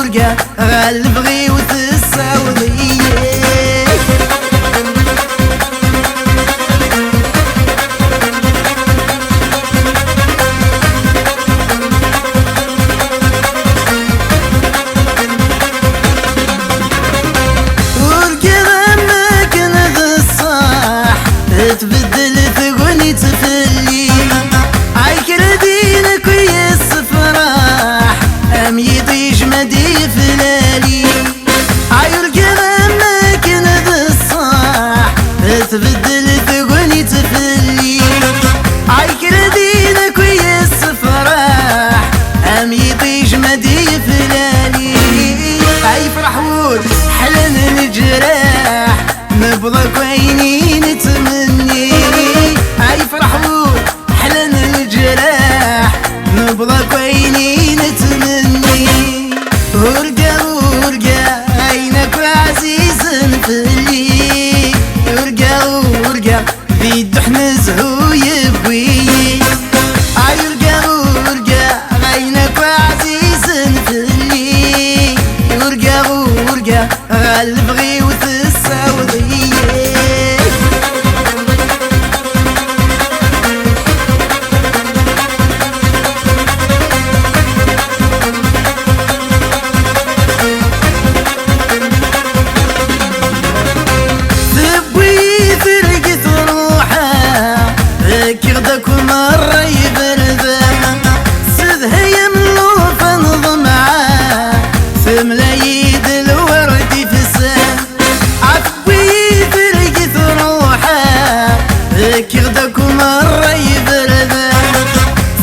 ورقة غالبغي وتساوضي. تبدل ثقوني تفلي عايكر دينك ويس فرح ام يطيش مدي فلالي عاير كلامك نذ الصح تبدل ثقوني تفلي عايكر دينك ويس فرح ام يطيش مدي فلالي عيفرح ود حلن الجراح نبضك وعيني نتمني عيفرح ود حلن الجراح نبضك وعيني نتمني. ورقة ورقة عينك وعزيز نفلي ورقة ورقة ذي الدحن زهو يبوي عيرقة ورقة عينك وعزيز نفلي ورقة ورقة غالبغي وتساوضي. كردك مرة يبرذا سذها يملوف نضمعا ثم لا يد الورد فسان عفوي فرقت روحا كردك مرة يبرذا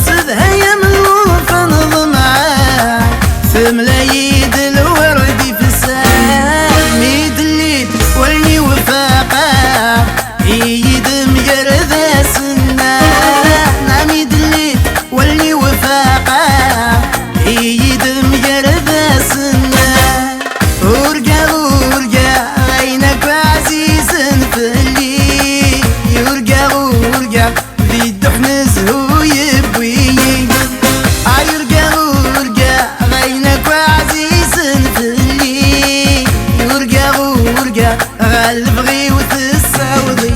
سذها يملوف نضمعا ثم لا يد الورد فسان ميد الليل ولي وفاقا يد مقرذا غالبغي وتساوضي.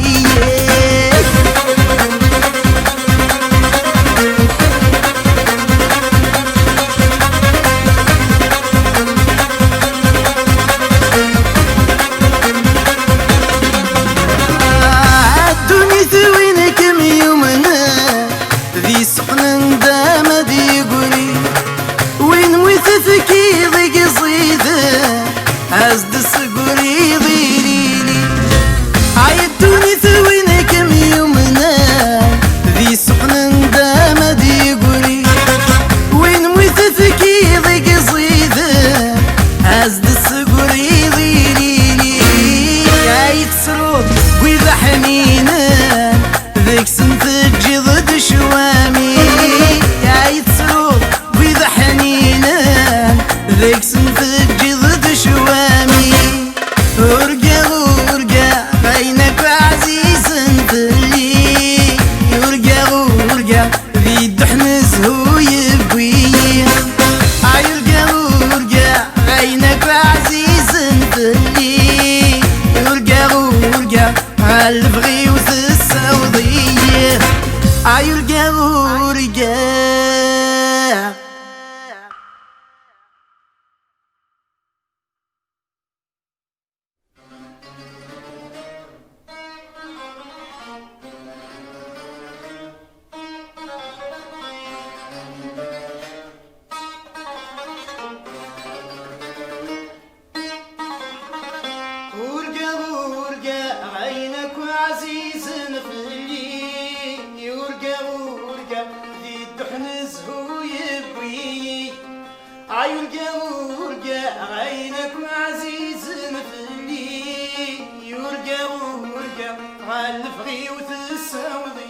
عدوني ثوينك ميومنا ذي سقن دام دي قولي وين مثفكي ضي قصيده أزد السقوري ضيريلي عيدوني ثوينك ميومنا ذي سقن دام دي قولي وين مثفكي ضي قصيده أزد السقوري ضيريلي عيد سرود وإذا حنينا ذيك سنتجي ضد شوامي عيد سرود وإذا حنينا ذيك سنتجي ضد شوامي. ورقة ورقة عينك وعزيز نفلي ورقة ورقة ذي الدحن زهو يبوي عيرقة ورقة عينك وعزيز نفلي ورقة ورقة غالبغي وتساوضي عيرقة ورقة. عينك وعزيز نفلي ورقة ورقة ذي الدحن زهو يبوي عيرقة ورقة عينك وعزيز نفلي ورقة ورقة غالبغي وتساوضي.